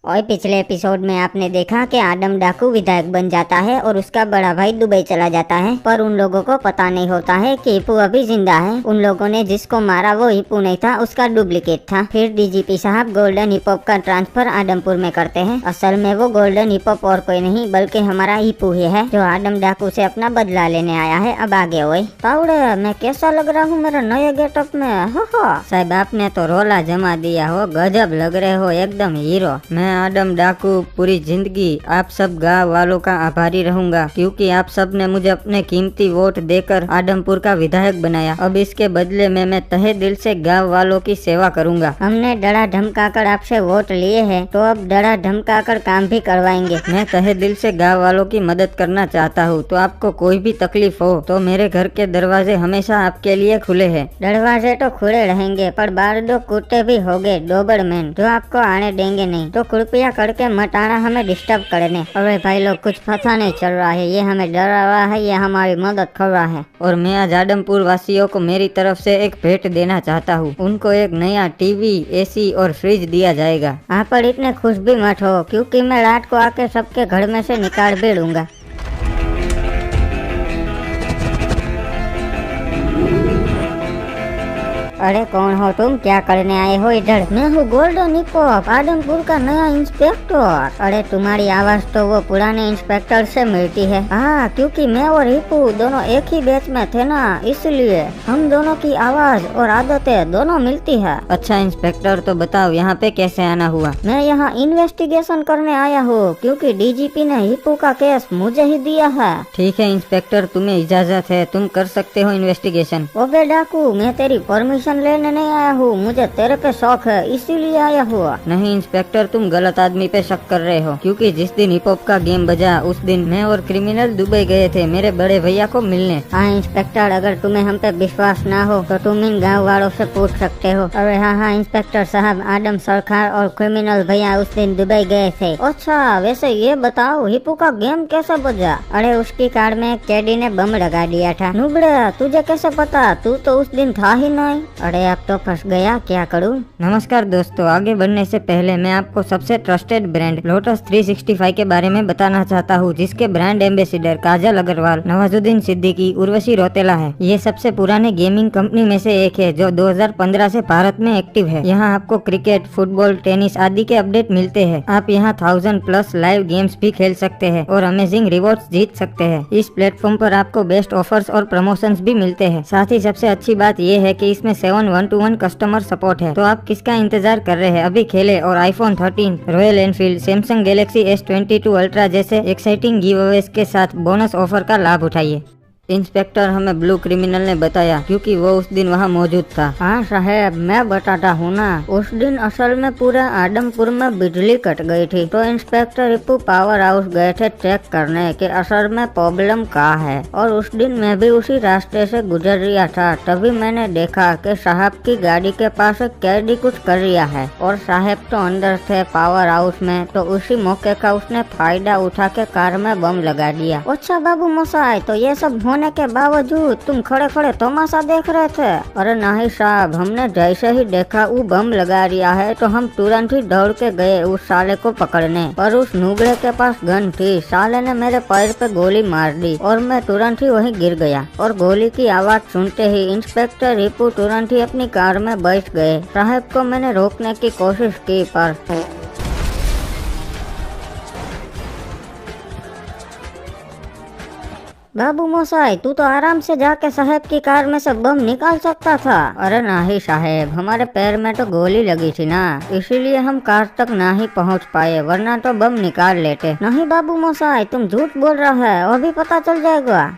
और पिछले एपिसोड में आपने देखा कि आदम डाकू विधायक बन जाता है और उसका बड़ा भाई दुबई चला जाता है, पर उन लोगों को पता नहीं होता है कि हिप्पू अभी जिंदा है। उन लोगों ने जिसको मारा वो हिप्पू नहीं था, उसका डुप्लीकेट था। फिर डीजीपी साहब गोल्डन हिपहॉप का ट्रांसफर आदमपुर में करते हैं। असल में वो गोल्डन हिपहॉप और कोई नहीं बल्कि हमारा हिप्पू ही है, जो आदम डाकू से अपना बदला लेने आया है। अब आगे हुए ताउड़े, मैं कैसा लग रहा हूँ मेरे नए गेटअप में? साहब आपने तो रोला जमा दिया हो, गजब लग रहे हो, एकदम हीरो। मैं आदम डाकू पूरी जिंदगी आप सब गाँव वालों का आभारी रहूंगा, क्योंकि आप सब ने मुझे अपने कीमती वोट देकर आदमपुर का विधायक बनाया। अब इसके बदले में मैं तहे दिल से गाँव वालों की सेवा करूंगा। हमने डरा धमकाकर आपसे वोट लिए हैं, तो अब डरा धमकाकर काम भी करवाएंगे। मैं तहे दिल से गाँव वालों की मदद करना चाहता हूँ, तो आपको कोई भी तकलीफ हो तो मेरे घर के दरवाजे हमेशा आपके लिए खुले हैं। दरवाजे तो खुले रहेंगे, पर बाहर दो कुत्ते भी होंगे डोबरमैन, जो आपको आने देंगे नहीं। तो कृपया करके मत आना हमें डिस्टर्ब करने। अरे भाई लोग, कुछ पता नहीं चल रहा है, ये हमें डरा रहा है, ये हमारी मदद कर रहा है। और मैं आज आदमपुर वासियों को मेरी तरफ से एक भेंट देना चाहता हूँ। उनको एक नया टीवी, एसी और फ्रिज दिया जाएगा। आप पर इतने खुश भी मत हो, क्योंकि मैं रात को आके सबके घर में से निकाल भी लूंगा। अरे कौन हो तुम, क्या करने आए हो इधर? मैं हूँ गोल्डन हिपहॉप, आदमपुर का नया इंस्पेक्टर। अरे तुम्हारी आवाज तो वो पुराने इंस्पेक्टर से मिलती है। हाँ, क्योंकि मैं और हिप्पू दोनों एक ही बैच में थे ना, इसलिए हम दोनों की आवाज और आदतें दोनों मिलती है। अच्छा इंस्पेक्टर, तो बताओ यहाँ पे कैसे आना हुआ? मैं यहाँ इन्वेस्टिगेशन करने आया हूँ, क्योंकि डीजीपी ने हिप्पू का केस मुझे ही दिया है। ठीक है इंस्पेक्टर, तुम्हें इजाजत है, तुम कर सकते हो इन्वेस्टिगेशन। ओबे डाकू, मैं तेरी परमिशन लेने नहीं आया हूँ, मुझे तेरे पे शौक है, इसीलिए आया हुआ। नहीं इंस्पेक्टर, तुम गलत आदमी पे शक कर रहे हो, क्योंकि जिस दिन हिपहॉप का गेम बजा उस दिन मैं और क्रिमिनल दुबई गए थे मेरे बड़े भैया को मिलने। हाँ इंस्पेक्टर, अगर तुम्हें हम पे विश्वास ना हो तो तुम इन गाँव वालों से पूछ सकते हो। अरे हाँ इंस्पेक्टर साहब, आदम सरकार और क्रिमिनल भैया उस दिन दुबई गए थे। अच्छा वैसे ये बताओ, हिप्पू का गेम कैसे बजा? अरे उसकी कार में एक कैदी ने बम लगा दिया था। नुबड़े, तुझे कैसे पता? तू तो उस दिन था ही नहीं। अरे अब तो फंस गया, क्या करूं? नमस्कार दोस्तों, आगे बढ़ने से पहले मैं आपको सबसे ट्रस्टेड ब्रांड लोटस 365 के बारे में बताना चाहता हूं, जिसके ब्रांड एम्बेसडर काजल अग्रवाल, नवाजुद्दीन सिद्दीकी, उर्वशी रौतेला है। ये सबसे पुराने गेमिंग कंपनी में से एक है, जो 2015 से भारत में एक्टिव है। यहाँ आपको क्रिकेट, फुटबॉल, टेनिस आदि के अपडेट मिलते हैं। आप यहाँ 1000+ लाइव गेम्स भी खेल सकते हैं और अमेजिंग रिवॉर्ड्स जीत सकते हैं। इस प्लेटफॉर्म पर आपको बेस्ट ऑफर्स और प्रमोशंस भी मिलते हैं। साथ ही सबसे अच्छी बात यह है कि इसमें 7 1-to-1 कस्टमर सपोर्ट है। तो आप किसका इंतजार कर रहे हैं? अभी खेले और iPhone 13, royal Enfield, Samsung Galaxy S22 ultra जैसे एक्साइटिंग गिव अवेज के साथ बोनस ऑफर का लाभ उठाइए। इंस्पेक्टर, हमें ब्लू क्रिमिनल ने बताया, क्योंकि वो उस दिन वहाँ मौजूद था। हाँ साहब, मैं बताता हूँ ना, उस दिन असल में पूरे आदमपुर में बिजली कट गई थी, तो इंस्पेक्टर हिप्पू पावर हाउस गए थे चेक करने कि असल में प्रॉब्लम कहाँ है। और उस दिन मैं भी उसी रास्ते से गुजर रहा था, तभी मैंने देखा कि साहब की गाड़ी के पास एक कैदी कुछ कर रहा है, और साहब तो अंदर थे पावर हाउस में। तो उसी मौके का उसने फायदा उठा के कार में बम लगा दिया। अच्छा बाबू मोसाई, तो ये सब होने के बावजूद तुम खड़े खड़े तमाशा देख रहे थे? अरे नहीं साहब, हमने जैसे ही देखा वो बम लगा रिया है, तो हम तुरंत ही दौड़ के गए उस साले को पकड़ने, पर उस नुबड़े के पास गन थी। साले ने मेरे पैर पे गोली मार दी और मैं तुरंत ही वहीं गिर गया। और गोली की आवाज सुनते ही इंस्पेक्टर हिप्पू तुरंत ही अपनी कार में बैठ गए। साहब को मैंने रोकने की कोशिश की, पर बाबू मोसाई, तू तो आराम से जाके साहब की कार में से बम निकाल सकता था। अरे नहीं साहब, हमारे पैर में तो गोली लगी थी ना, इसीलिए हम कार तक ना ही पहुंच पाए, वरना तो बम निकाल लेते। नहीं बाबू मोसाई, तुम झूठ बोल रहा है, अभी पता चल जाएगा।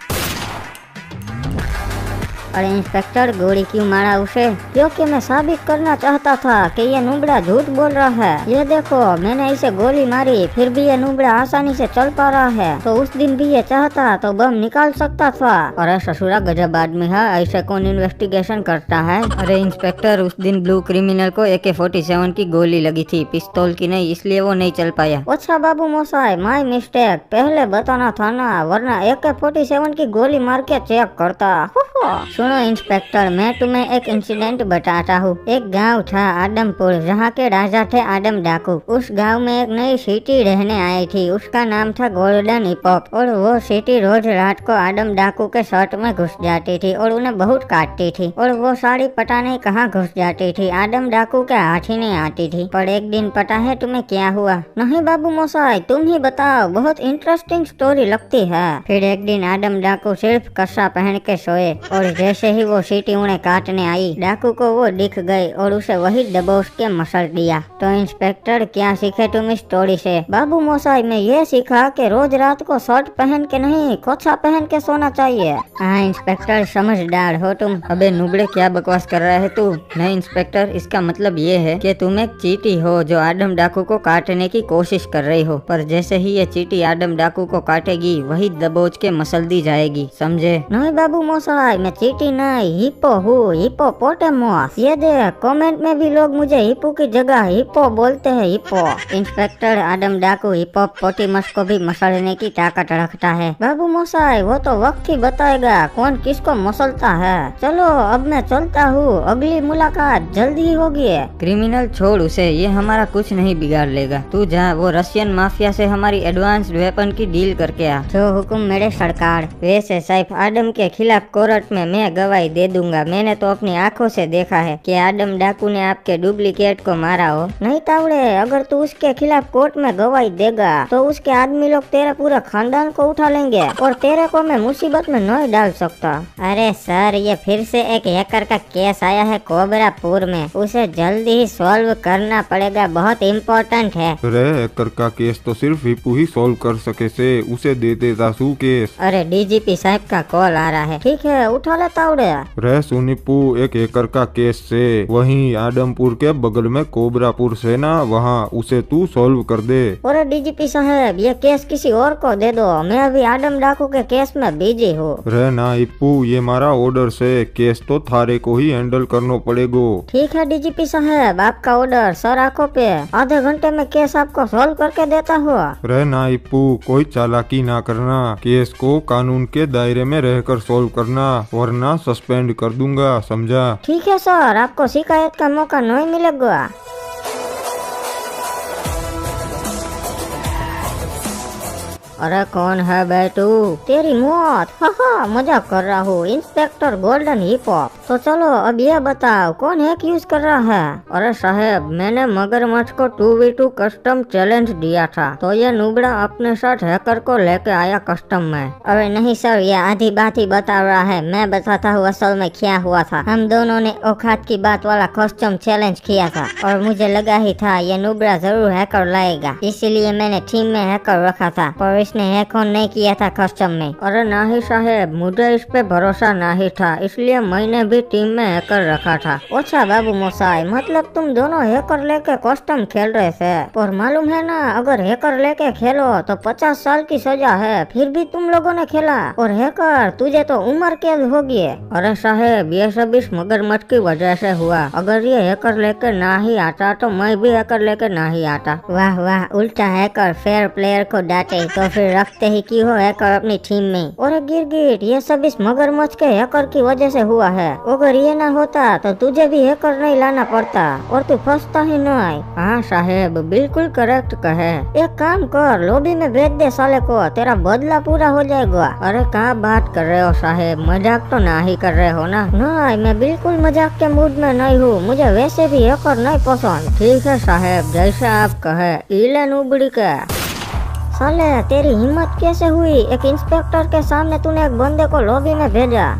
अरे इंस्पेक्टर, गोली क्यों मारा उसे? क्योंकि मैं साबित करना चाहता था कि ये नुबड़ा झूठ बोल रहा है। ये देखो, मैंने इसे गोली मारी, फिर भी ये नुबड़ा आसानी से चल पा रहा है। तो उस दिन भी ये चाहता तो बम निकाल सकता था। अरे ससुरा गजब आदमी है, ऐसे कौन इन्वेस्टिगेशन करता है? अरे इंस्पेक्टर, उस दिन ब्लू क्रिमिनल को AK-47 की गोली लगी थी, पिस्तौल की नहीं, इसलिए वो नहीं चल पाया। अच्छा बाबू मोसाई, माय मिस्टेक, पहले बताना था ना, वरना AK-47 की गोली मार के चेक करता। सुन सुनो इंस्पेक्टर, मैं तुम्हें एक इंसिडेंट बताता हूँ। एक गांव था आदमपुर, जहाँ के राजा थे आदम डाकू। उस गांव में एक नई सिटी रहने आई थी, उसका नाम था गोल्डन हिपहॉप। और वो सिटी रोज रात को आदम डाकू के शर्ट में घुस जाती थी और उन्हें बहुत काटती थी। और वो साड़ी पता नहीं कहाँ घुस जाती थी, आदम डाकू के हाथ ही नहीं आती थी। पर एक दिन पता है तुम्हें क्या हुआ? नहीं बाबू मोसाई, तुम ही बताओ, बहुत इंटरेस्टिंग स्टोरी लगती है। फिर एक दिन आदम डाकू सिर्फ कस्सा पहन के सोए और जैसे ही वो सीटी उन्हें काटने आई, डाकू को वो दिख गई और उसे वही दबोच के मसल दिया। तो इंस्पेक्टर, क्या सीखे तुम इस स्टोरी से? बाबू मोसाई, मैं ये सीखा कि रोज रात को शर्ट पहन के नहीं, कोछा पहन के सोना चाहिए। हाँ इंस्पेक्टर, समझदार हो तुम। अबे नुबड़े, क्या बकवास कर रहा है तू? नहीं इंस्पेक्टर, इसका मतलब ये है कि तुम एक चींटी हो जो आदम डाकू को काटने की कोशिश कर रही हो, पर जैसे ही ये चींटी आदम डाकू को काटेगी वही दबोच के मसल दी जाएगी, समझे? नहीं बाबू मोसाई, मैं चींटी नहीं, हिप्पो हूँ, हिप्पोपोटेमस। ये देख, कमेंट में भी लोग मुझे हिप्पो की जगह हिप्पो बोलते हैं, हिप्पो। इंस्पेक्टर, आदम डाकू हिप्पोपोटेमस को भी मसलने की ताकत रखता है। बाबू मोसाई, वो तो वक्त ही बताएगा कौन किसको मसलता है। चलो अब मैं चलता हूँ, अगली मुलाकात जल्दी ही होगी। क्रिमिनल छोड़ उसे, ये हमारा कुछ नहीं बिगाड़ लेगा। तू जा, वो रशियन माफिया से हमारी एडवांस वेपन की डील करके आ। जो हुक्म मेरे सरकार। वैसे सैफ, आदम के खिलाफ कोर्ट में मैं गवाही दे दूंगा। मैंने तो अपनी आंखों से देखा है कि आदम डाकू ने आपके डुप्लीकेट को मारा हो। नहीं तावड़े, अगर तू उसके खिलाफ कोर्ट में गवाही देगा तो उसके आदमी लोग तेरे पूरे खानदान को उठा लेंगे और तेरे को मैं मुसीबत में नहीं डाल सकता। अरे सर, ये फिर से एक हैकर का केस आया है कोबरापुर में, उसे जल्दी ही सॉल्व करना पड़ेगा, बहुत इम्पोर्टेंट है। अरे हैकर का केस तो सिर्फ हिप्पू ही सॉल्व कर सके से, उसे दे देता सू केस। अरे डीजीपी साहब का कॉल आ रहा है। ठीक है, उठा ले तावड़े। रे सुनिप्पू, एक हैकर का केस से, वहीं आदमपुर के बगल में कोबरापुर से ना, वहाँ उसे तू सॉल्व कर दे। अरे डीजीपी साहब, ये केस किसी और को दे दो, मैं अभी आदम डाकू के केस में बिजी हूँ। रे ना हिप्पू, ये हमारा ऑर्डर से, केस तो थारे को ही हैंडल करना पड़ेगो। ठीक है डीजीपी साहब, आपका ऑर्डर सर आंखों पे। आधे घंटे में केस आपको सॉल्व करके देता हुआ। रे ना हिप्पू, कोई चालाकी ना करना, केस को कानून के दायरे में रहकर सॉल्व करना, वरना सस्पेंड कर दूंगा, समझा? ठीक है सर, आपको शिकायत का मौका नहीं मिलेगा। अरे कौन है बे तू? तेरी मौत। हा, मजाक कर रहा हूँ, इंस्पेक्टर गोल्डन हिपहॉप। तो चलो अब ये बताओ, कौन हैक यूज कर रहा है? अरे साहब, मैंने मगरमच्छ को 2v2 कस्टम चैलेंज दिया था, तो ये नुबड़ा अपने साथ हैकर को लेके आया कस्टम में। अरे नहीं सर, ये आधी बात ही बता रहा है, मैं बताता हूँ असल में क्या हुआ था। हम दोनों ने औकात की बात वाला कस्टम चैलेंज किया था और मुझे लगा ही था ये नुबड़ा जरूर हैकर लाएगा, इसीलिए मैंने टीम में हैकर रखा था, पर इसने हैक ऑन नहीं किया था कस्टम में। अरे नहीं साहब, मुझे इस पे भरोसा नहीं था, इसलिए मैंने भी टीम में हैकर रखा था। अच्छा बाबू मोसाई, मतलब तुम दोनों हैकर लेके कस्टम खेल रहे थे? और मालूम है ना, अगर हैकर लेके खेलो तो 50 साल की सजा है, फिर भी तुम लोगों ने खेला। और हैकर, तुझे तो उम्र कैद होगी। अरे साहब, ये सब इस मगरमच्छ की वजह से हुआ, अगर ये हैकर लेके ना ही आता तो मैं भी हैकर लेके ना ही आता। वाह वाह, उल्टा हैकर फेयर प्लेयर को डांटे तो फिर रखते ही क्यों हो हैकर अपनी टीम में। और गिरगिट, ये सब इस मगरमच्छ के हैकर की वजह से हुआ है, अगर ये ना होता तो तुझे भी हैकर नहीं लाना पड़ता और तू फंसता ही नहीं। हाँ साहब, बिल्कुल करेक्ट कहे। एक काम कर, लॉबी में भेज दे साले को, तेरा बदला पूरा हो जाएगा। अरे क्या बात कर रहे हो साहब, मजाक तो ना ही कर रहे हो ना? नहीं, मैं बिल्कुल मजाक के मूड में नहीं हूँ, मुझे वैसे भी हैकर नहीं पसंद। ठीक है साहब, जैसा आप कहे। इलन उबड़ी का साले, तेरी हिम्मत कैसे हुई? एक इंस्पेक्टर के सामने तूने एक बंदे को लॉबी में भेजा।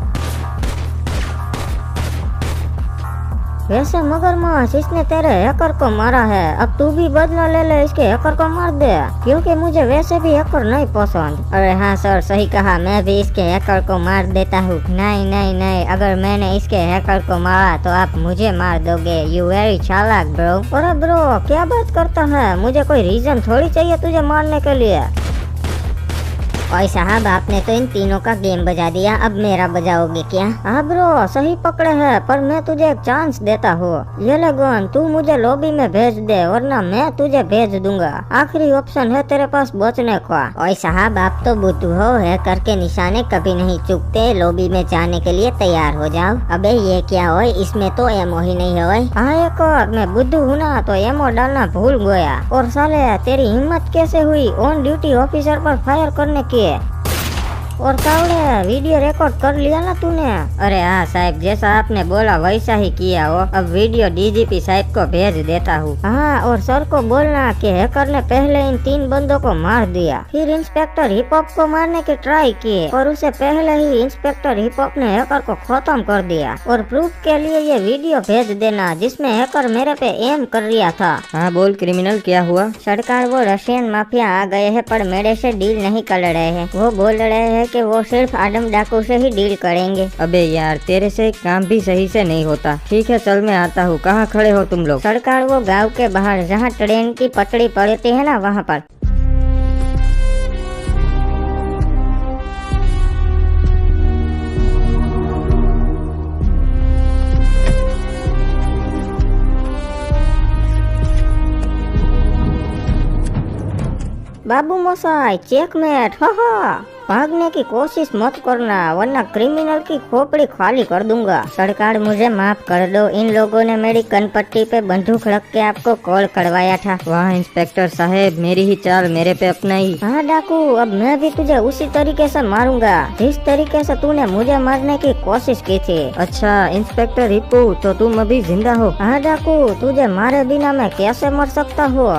वैसे मगरमच्छ, इसने तेरे हैकर को मारा है, अब तू भी बदला ले ले, इसके हैकर को मार दे, क्योंकि मुझे वैसे भी हैकर नहीं पसंद। अरे हाँ सर, सही कहा, मैं भी इसके हैकर को मार देता हूँ। नहीं नहीं नहीं, अगर मैंने इसके हैकर को मारा तो आप मुझे मार दोगे। यू वेरी चालाक ब्रो। अरे ब्रो, क्या बात करता है? मुझे कोई रीजन थोड़ी चाहिए तुझे मारने के लिए। ओए साहब, आपने तो इन तीनों का गेम बजा दिया, अब मेरा बजाओगे क्या? हाँ ब्रो, सही पकड़े है, पर मैं तुझे एक चांस देता हूँ। ये ले गन, तू मुझे लॉबी में भेज दे, वरना मैं तुझे भेज दूंगा। आखिरी ऑप्शन है तेरे पास बचने का। ओए साहब, आप तो बुद्धू हो, हैकर के निशाने कभी नहीं चूकते। लॉबी में जाने के लिए तैयार हो जाओ। अबे ये क्या हो, इसमें तो एमओ ही नहीं है। हाँ एक और, मैं बुद्धू हूँ ना, तो एमओ डालना भूल गया। और साले तेरी हिम्मत कैसे हुई ऑन ड्यूटी ऑफिसर पर फायर करने की? और कावड़े, वीडियो रिकॉर्ड कर लिया ना तूने? अरे हाँ साहब, जैसा आपने बोला वैसा ही किया हो। अब वीडियो डीजीपी साहब को भेज देता हूँ। हाँ, और सर को बोलना कि हैकर ने पहले इन 3 बंदों को मार दिया, फिर इंस्पेक्टर हिप हॉप को मारने की ट्राई की, और उसे पहले ही इंस्पेक्टर हिप हॉप ने हैकर को खत्म कर दिया। और प्रूफ के लिए ये वीडियो भेज देना जिसमें हैकर मेरे पे एम कर रहा था। हाँ बोल क्रिमिनल, क्या हुआ? सरकार, वो रशियन माफिया आ गए हैं, पर मेरे से डील नहीं कर रहे हैं। वो बोल रहे हैं कि वो सिर्फ आदम डाकू से ही डील करेंगे। अबे यार, तेरे से काम भी सही से नहीं होता। ठीक है चल, मैं आता हूँ। कहाँ खड़े हो तुम लोग? सरकार, वो गांव के बाहर जहाँ ट्रेन की पटरी पड़ती है ना, वहाँ पर। बाबू मोसाई, चेकमेट। हा, भागने की कोशिश मत करना, वरना क्रिमिनल की खोपड़ी खाली कर दूंगा। सरकार, मुझे माफ कर दो, इन लोगों ने मेरी कनपट्टी पे बंदूक रख के आपको कॉल करवाया था। वाह इंस्पेक्टर साहब, मेरी ही चाल मेरे पे अपनाई। हाँ डाकू, अब मैं भी तुझे उसी तरीके से मारूंगा जिस तरीके से तूने मुझे मारने की कोशिश की थी। अच्छा इंस्पेक्टर हिप्पू, तो तुम अभी जिंदा हो? हाँ डाकू, तुझे मारे बिना मैं कैसे मर सकता हूँ?